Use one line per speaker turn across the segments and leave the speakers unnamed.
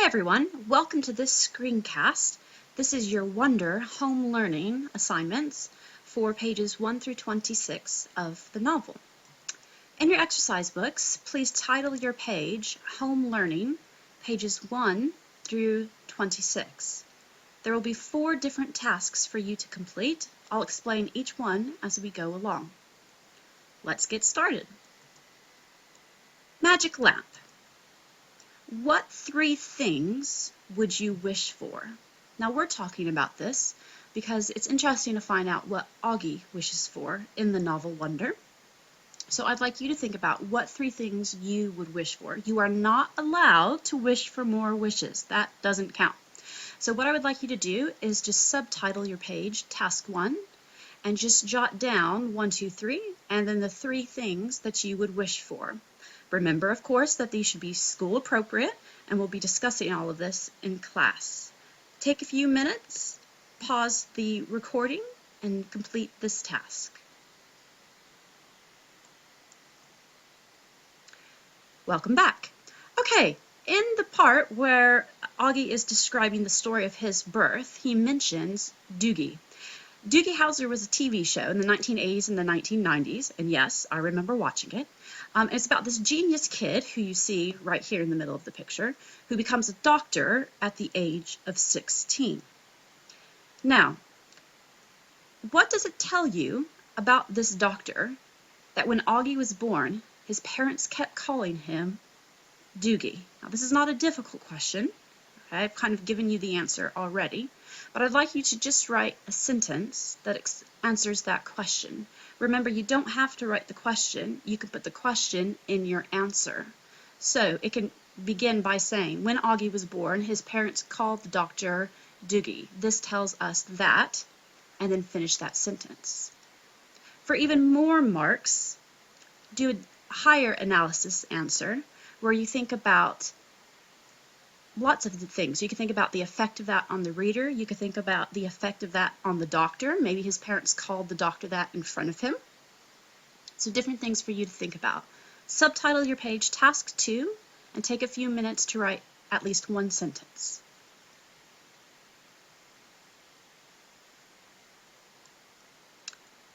Hi everyone, welcome to this screencast. This is your Wonder home learning assignments for pages 1 through 26 of the novel. In your exercise books, please title your page Home Learning, pages 1 through 26. There will be 4 different tasks for you to complete. I'll explain each one as we go along. Let's get started. Magic lamp. What 3 things would you wish for? Now we're talking about this because it's interesting to find out what Augie wishes for in the novel Wonder. So I'd like you to think about what 3 things you would wish for. You are not allowed to wish for more wishes. That doesn't count. So what I would like you to do is just subtitle your page Task 1 and just jot down 1, 2, 3 and then the 3 things that you would wish for. Remember, of course, that these should be school appropriate, and we'll be discussing all of this in class. Take a few minutes, pause the recording, and complete this task. Welcome back. Okay, in the part where Augie is describing the story of his birth, he mentions Doogie. Doogie Howser was a TV show in the 1980s and the 1990s, and yes, I remember watching it. It's about this genius kid who you see right here in the middle of the picture, who becomes a doctor at the age of 16. Now, what does it tell you about this doctor that when Augie was born, his parents kept calling him Doogie? Now, this is not a difficult question. Okay? I've kind of given you the answer already, but I'd like you to just write a sentence that answers that question. Remember, you don't have to write the question. You can put the question in your answer. So it can begin by saying, when Augie was born, his parents called the doctor Doogie. This tells us that, and then finish that sentence. For even more marks, do a higher analysis answer where you think about lots of things. You can think about the effect of that on the reader. You can think about the effect of that on the doctor. Maybe his parents called the doctor that in front of him. So different things for you to think about. Subtitle your page Task 2 and take a few minutes to write at least 1 sentence.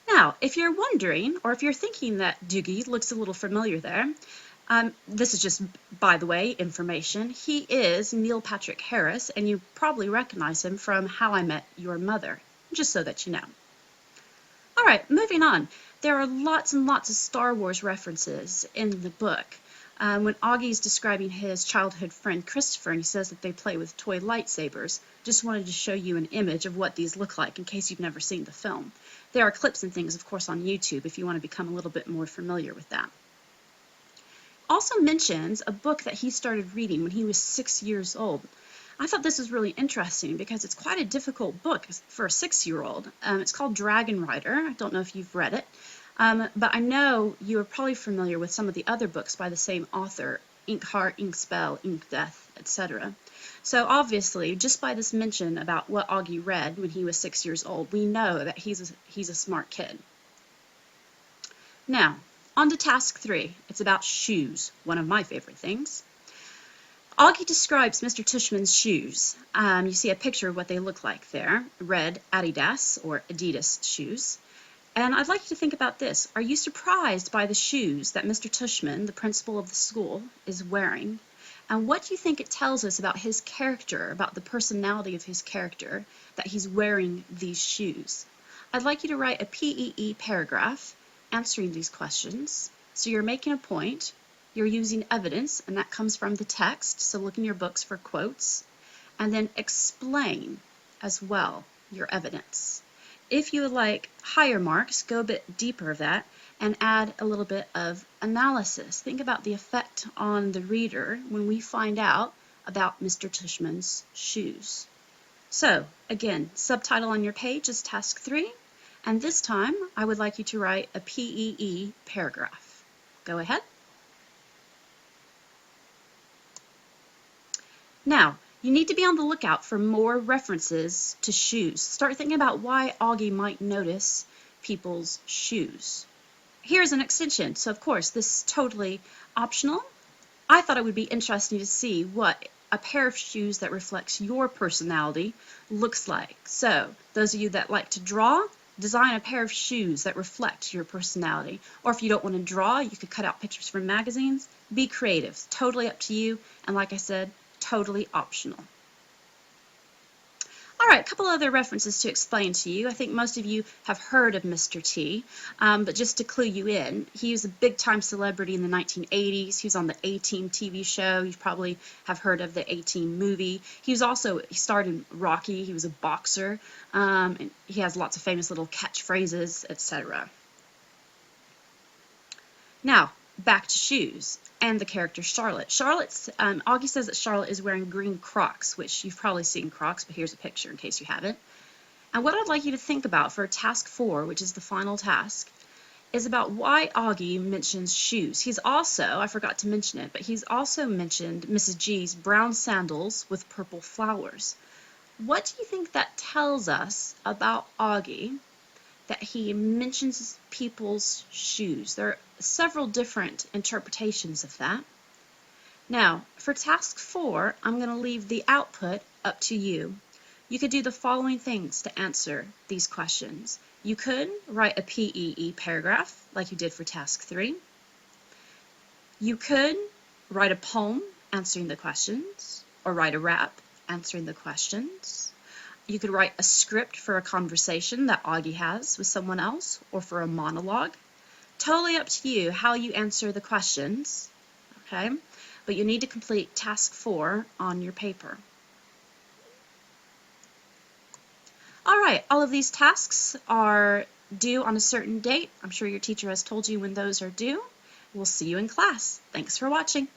Now, if you're wondering, or if you're thinking that Doogie looks a little familiar there, this is just, by the way, information. He is Neil Patrick Harris, and you probably recognize him from How I Met Your Mother, just so that you know. All right, moving on. There are lots and lots of Star Wars references in the book. When Augie's describing his childhood friend Christopher, and he says that they play with toy lightsabers, just wanted to show you an image of what these look like in case you've never seen the film. There are clips and things, of course, on YouTube if you want to become a little bit more familiar with that. Also mentions a book that he started reading when he was 6 years old. I thought this was really interesting because it's quite a difficult book for a 6-year-old. It's called Dragon Rider. I don't know if you've read it, but I know you are probably familiar with some of the other books by the same author, Ink Heart, Ink Spell, Ink Death, etc. So obviously, just by this mention about what Augie read when he was 6 years old, we know that he's a smart kid. Now, on to Task 3. It's about shoes, one of my favorite things. Augie describes Mr. Tushman's shoes. You see a picture of what they look like there. Red Adidas or Adidas shoes. And I'd like you to think about this. Are you surprised by the shoes that Mr. Tushman, the principal of the school, is wearing? And what do you think it tells us about his character, about the personality of his character, that he's wearing these shoes? I'd like you to write a PEE paragraph answering these questions. So you're making a point, you're using evidence, and that comes from the text, so look in your books for quotes, and then explain as well your evidence. If you would like higher marks, go a bit deeper of that and add a little bit of analysis. Think about the effect on the reader when we find out about Mr. Tushman's shoes. So again, subtitle on your page is Task 3. And this time, I would like you to write a PEE paragraph. Go ahead. Now, you need to be on the lookout for more references to shoes. Start thinking about why Augie might notice people's shoes. Here's an extension, so of course, this is totally optional. I thought it would be interesting to see what a pair of shoes that reflects your personality looks like. So, those of you that like to draw, design a pair of shoes that reflect your personality. Or if you don't want to draw, you could cut out pictures from magazines. Be creative. It's totally up to you, and like I said, totally optional. All right, a couple other references to explain to you. I think most of you have heard of Mr. T, but just to clue you in, he was a big-time celebrity in the 1980s. He was on the A-Team TV show. You probably have heard of the A-Team movie. He starred in Rocky. He was a boxer, and he has lots of famous little catchphrases, etc. Now, back to shoes and the character Charlotte. Augie says that Charlotte is wearing green Crocs, which you've probably seen Crocs, but here's a picture in case you haven't. And what I'd like you to think about for task 4, which is the final task, is about why Augie mentions shoes. He's also, I forgot to mention it, but he's also mentioned Mrs. G's brown sandals with purple flowers. What do you think that tells us about Augie, that he mentions people's shoes? There are several different interpretations of that. Now, for task 4, I'm going to leave the output up to you. You could do the following things to answer these questions. You could write a PEE paragraph, like you did for task 3. You could write a poem answering the questions, or write a rap answering the questions. You could write a script for a conversation that Augie has with someone else, or for a monologue. Totally up to you how you answer the questions, okay? But you need to complete task 4 on your paper. All right, all of these tasks are due on a certain date. I'm sure your teacher has told you when those are due. We'll see you in class. Thanks for watching.